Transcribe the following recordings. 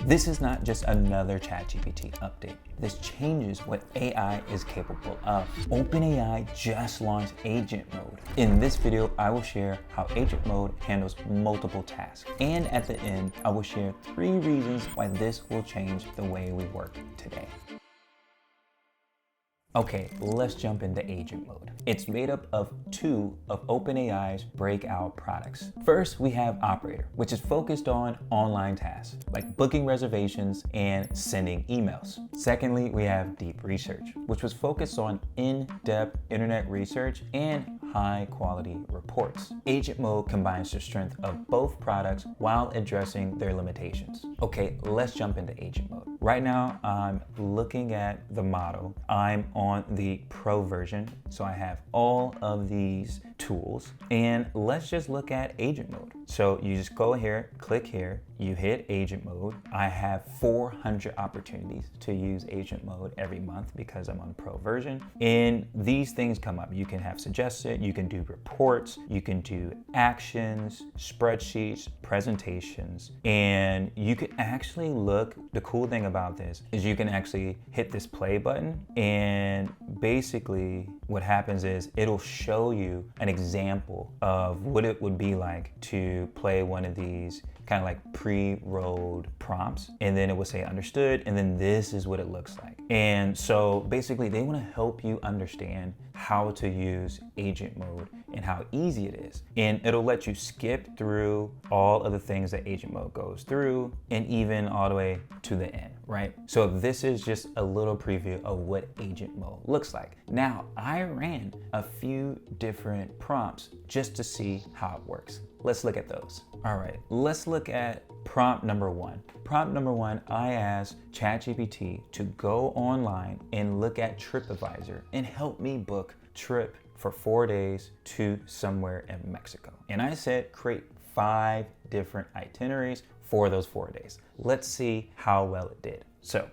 This is not just another ChatGPT update. This changes what AI is capable of. OpenAI just launched Agent Mode. In this video, I will share how Agent Mode handles multiple tasks. And at the end, I will share 3 reasons why this will change the way we work today. Okay, let's jump into Agent Mode. It's made up of 2 of OpenAI's breakout products. First, we have Operator, which is focused on online tasks, like booking reservations and sending emails. Secondly, we have Deep Research, which was focused on in-depth internet research and high-quality reports. Agent Mode combines the strength of both products while addressing their limitations. Okay, let's jump into Agent Mode. Right now, I'm looking at the model. I'm on the Pro version, so I have all of these tools, and let's just look at Agent Mode. So you just go here, click here, you hit Agent Mode. I have 400 opportunities to use Agent Mode every month because I'm on Pro version, and these things come up. You can have suggested, you can do reports, you can do actions, spreadsheets, presentations, and you can actually look. The cool thing about this is you can actually hit this play button, and basically what happens is it'll show you an example of what it would be like to play one of these kind of like pre-rolled prompts, and then it will say understood, and then this is what it looks like. And so basically they want to help you understand how to use Agent Mode and how easy it is. And it'll let you skip through all of the things that Agent Mode goes through, and even all the way to the end, right? So this is just a little preview of what Agent Mode looks like. Now, I ran a few different prompts just to see how it works. Let's look at those. All right, let's look at prompt number 1. Prompt number 1, I asked ChatGPT to go online and look at TripAdvisor and help me book trip for 4 days to somewhere in Mexico. And I said, create 5 different itineraries for those 4 days. Let's see how well it did. So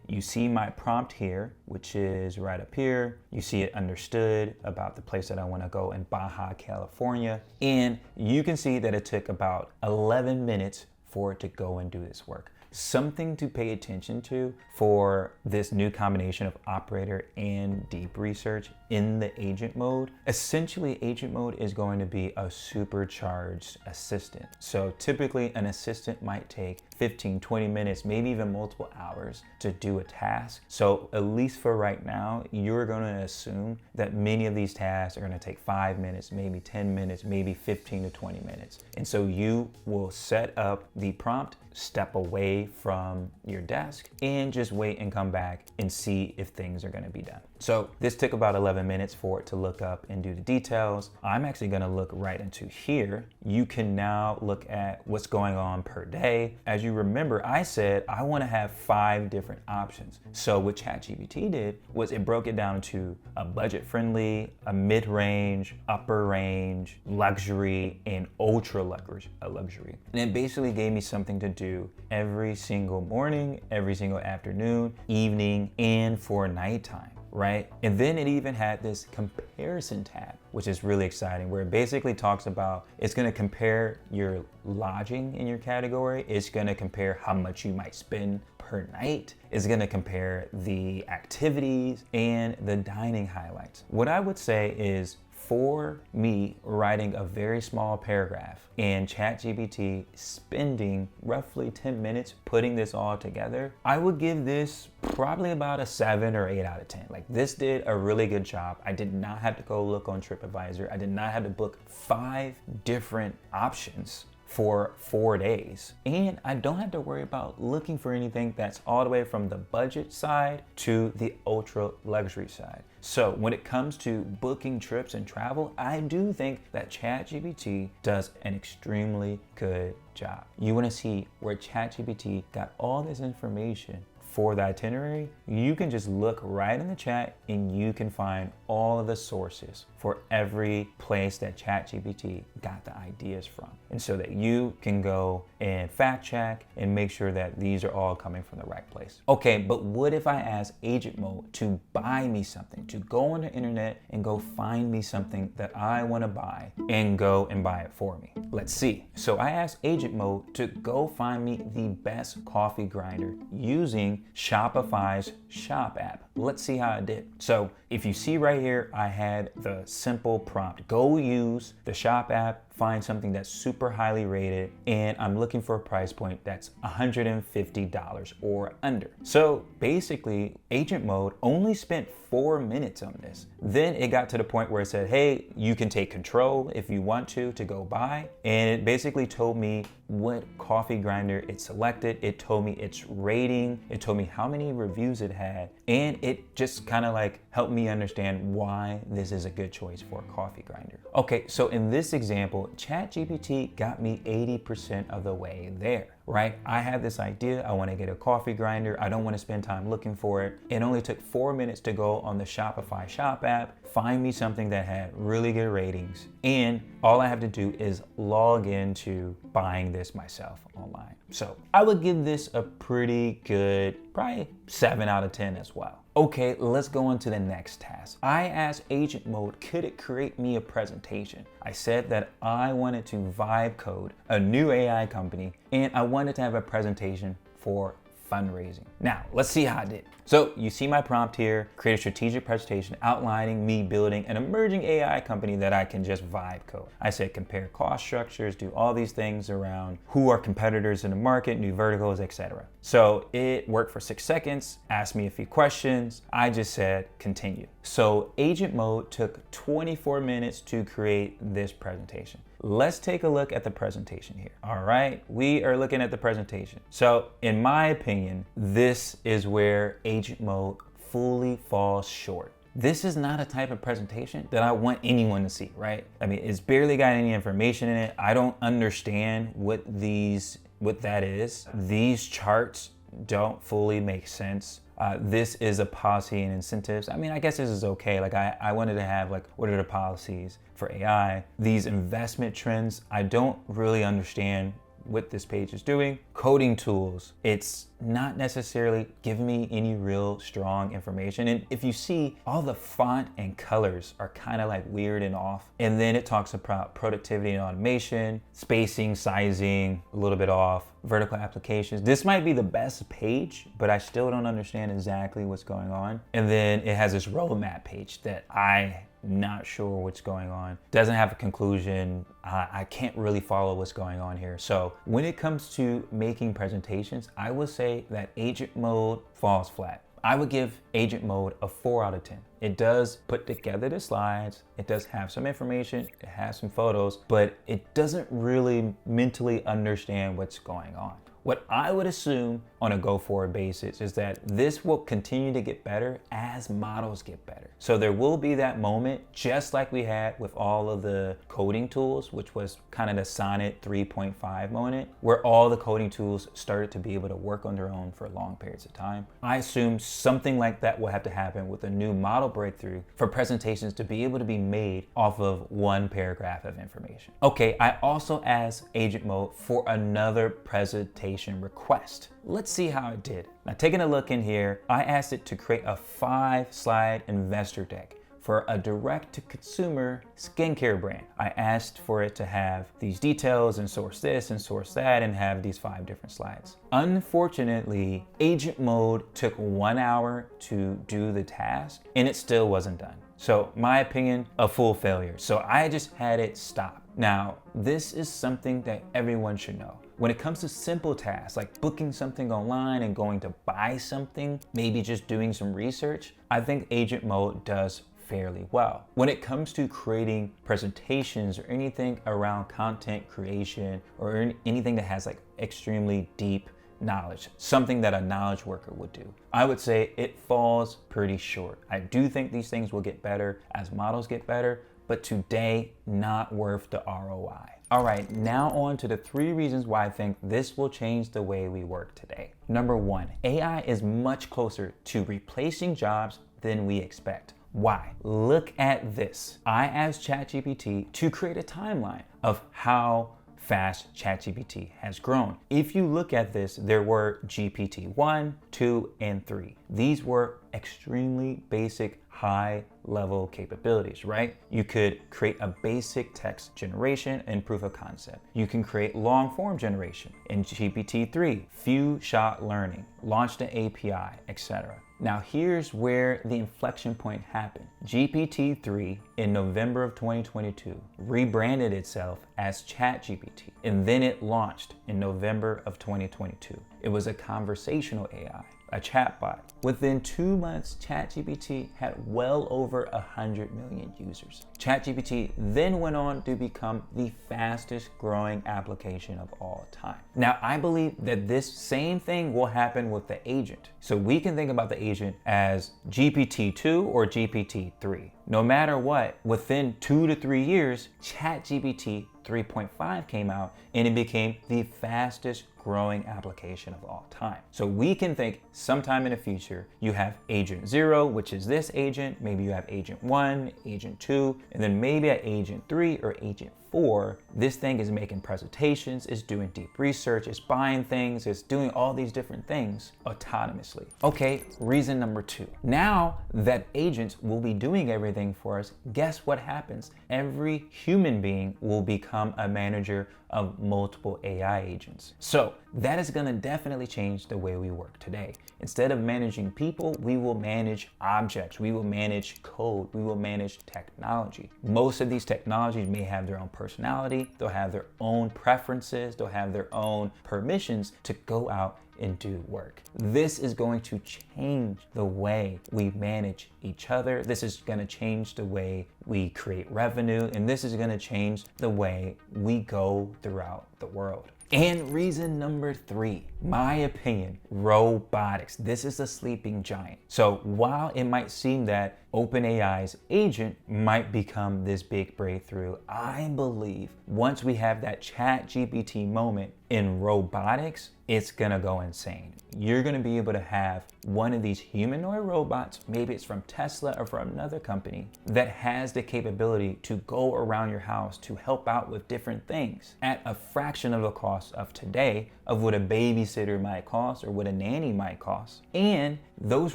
you see my prompt here, which is right up here. You see it understood about the place that I want to go in Baja, California. And you can see that it took about 11 minutes for it to go and do this work. Something to pay attention to for this new combination of Operator and Deep Research in the Agent Mode. Essentially, Agent Mode is going to be a supercharged assistant. So typically an assistant might take 15, 20 minutes, maybe even multiple hours to do a task. So at least for right now, you're going to assume that many of these tasks are going to take 5 minutes, maybe 10 minutes, maybe 15 to 20 minutes. And so you will set up the prompt, step away from your desk, and just wait and come back and see if things are going to be done. So this took about 11 minutes for it to look up and do the details. I'm actually going to look right into here. You can now look at what's going on per day. As you remember, I said I want to have 5 different options. So what ChatGPT did was it broke it down to a budget-friendly, a mid-range, upper range, luxury, and ultra luxury. And it basically gave me something to do every single morning, every single afternoon, evening, and for nighttime, right? And then it even had this comparison tab, which is really exciting, where it basically talks about, it's gonna compare your lodging in your category, it's gonna compare how much you might spend per night, it's gonna compare the activities and the dining highlights. What I would say is, for me writing a very small paragraph and ChatGPT spending roughly 10 minutes putting this all together, I would give this probably about a 7 or 8 out of 10. Like, this did a really good job. I did not have to go look on TripAdvisor. I did not have to book 5 different options for 4 days. And I don't have to worry about looking for anything that's all the way from the budget side to the ultra luxury side. So when it comes to booking trips and travel, I do think that ChatGPT does an extremely good job. You want to see where ChatGPT got all this information for the itinerary, you can just look right in the chat and you can find all of the sources for every place that ChatGPT got the ideas from. And so that you can go and fact check and make sure that these are all coming from the right place. Okay, but what if I ask Agent Mode to buy me something, to go on the internet and go find me something that I want to buy and go and buy it for me? Let's see. So I asked Agent Mode to go find me the best coffee grinder using Shopify's Shop app. Let's see how it did. So if you see right here, I had the simple prompt. Go use the Shop app, find something that's super highly rated, and I'm looking for a price point that's $150 or under. So basically, Agent Mode only spent 4 minutes on this. Then it got to the point where it said, hey, you can take control if you want to go buy. And it basically told me what coffee grinder it selected. It told me its rating. It told me how many reviews it had. And it just kind of like helped me understand why this is a good choice for a coffee grinder. Okay, so in this example, ChatGPT got me 80% of the way there, right? I had this idea, I want to get a coffee grinder. I don't want to spend time looking for it. It only took 4 minutes to go on the Shopify Shop app, find me something that had really good ratings, and all I have to do is log into buying this myself online. So I would give this a pretty good, probably 7 out of 10 as well. Okay, let's go on to the next task. I asked Agent Mode, could it create me a presentation? I said that I wanted to vibe code a new AI company, and I wanted to have a presentation for fundraising. Now, let's see how I did. So you see my prompt here, create a strategic presentation outlining me building an emerging AI company that I can just vibe code. I said compare cost structures, do all these things around who are competitors in the market, new verticals, etc. So it worked for 6 seconds, asked me a few questions. I just said continue. So Agent Mode took 24 minutes to create this presentation. Let's take a look at the presentation here. All right, we are looking at the presentation. So in my opinion, this is where Agent Mode fully falls short. This is not a type of presentation that I want anyone to see, right? I mean, it's barely got any information in it. I don't understand what that is. These charts don't fully make sense. This is a policy and incentives. I mean, I guess this is okay. Like I wanted to have like, what are the policies for AI? These investment trends, I don't really understand what this page is doing. Coding tools, it's not necessarily giving me any real strong information. And if you see, all the font and colors are kind of like weird and off. And then it talks about productivity and automation, spacing, sizing, a little bit off, vertical applications. This might be the best page, but I still don't understand exactly what's going on. And then it has this roadmap page that I'm not sure what's going on. Doesn't have a conclusion. I can't really follow what's going on here. So when it comes to making presentations, I would say that Agent Mode falls flat. I would give Agent Mode a 4 out of 10. It does put together the slides, it does have some information, it has some photos, but it doesn't really mentally understand what's going on. What I would assume on a go-forward basis is that this will continue to get better as models get better. So there will be that moment, just like we had with all of the coding tools, which was kind of the Sonnet 3.5 moment, where all the coding tools started to be able to work on their own for long periods of time. I assume something like that will have to happen with a new model breakthrough for presentations to be able to be made off of one paragraph of information. Okay, I also asked Agent Mode for another presentation request. Let's see how it did. Now, taking a look in here, I asked it to create a 5-slide investor deck for a direct-to-consumer skincare brand. I asked for it to have these details and source this and source that and have these 5 different slides. Unfortunately, Agent Mode took 1 hour to do the task and it still wasn't done. So my opinion, a full failure. So I just had it stop. Now, this is something that everyone should know. When it comes to simple tasks like booking something online and going to buy something, maybe just doing some research, I think Agent Mode does fairly well. When it comes to creating presentations or anything around content creation or anything that has like extremely deep knowledge, something that a knowledge worker would do, I would say it falls pretty short. I do think these things will get better as models get better, but today, not worth the ROI. All right, now on to the 3 reasons why I think this will change the way we work today. Number 1, AI is much closer to replacing jobs than we expect. Why? Look at this. I asked ChatGPT to create a timeline of how fast ChatGPT has grown. If you look at this, there were GPT 1, 2, and 3. These were extremely basic, high-level capabilities, right? You could create a basic text generation and proof of concept. You can create long-form generation in GPT-3, few-shot learning, launched an API, etc. Now here's where the inflection point happened. GPT-3 in November of 2022 rebranded itself as ChatGPT, and then it launched in November of 2022. It was a conversational AI, a chatbot. Within 2 months, ChatGPT had well over 100 million users. ChatGPT then went on to become the fastest growing application of all time. Now, I believe that this same thing will happen with the agent. So we can think about the agent as GPT-2 or GPT-3. No matter what, within 2 to 3 years, ChatGPT 3.5 came out and it became the fastest growing application of all time. So we can think sometime in the future, you have agent 0, which is this agent, maybe you have agent 1, agent 2, and then maybe at agent 3 or agent 4, this thing is making presentations, it's doing deep research, it's buying things, it's doing all these different things autonomously. Okay, reason number 2. Now that agents will be doing everything for us, guess what happens? Every human being will become a manager of multiple AI agents. So that is gonna definitely change the way we work today. Instead of managing people, we will manage objects, we will manage code, we will manage technology. Most of these technologies may have their own personality, they'll have their own preferences, they'll have their own permissions to go out and do work. This is going to change the way we manage each other. This is going to change the way we create revenue, and this is going to change the way we go throughout the world. And reason number 3, my opinion, robotics. This is a sleeping giant. So while it might seem that OpenAI's agent might become this big breakthrough, I believe once we have that ChatGPT moment in robotics, it's gonna go insane. You're gonna be able to have one of these humanoid robots, maybe it's from Tesla or from another company, that has the capability to go around your house to help out with different things at a fraction of the cost of today of what a babysitter might cost or what a nanny might cost. And those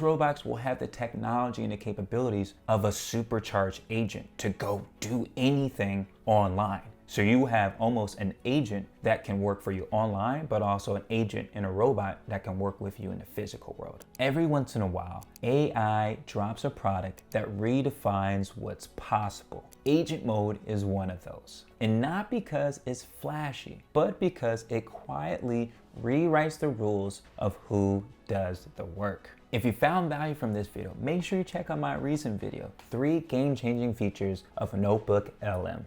robots will have the technology and the capabilities of a supercharged agent to go do anything online. So you have almost an agent that can work for you online, but also an agent and a robot that can work with you in the physical world. Every once in a while, AI drops a product that redefines what's possible. Agent mode is one of those. And not because it's flashy, but because it quietly rewrites the rules of who does the work. If you found value from this video, make sure you check out my recent video, 3 game-changing features of Notebook LM.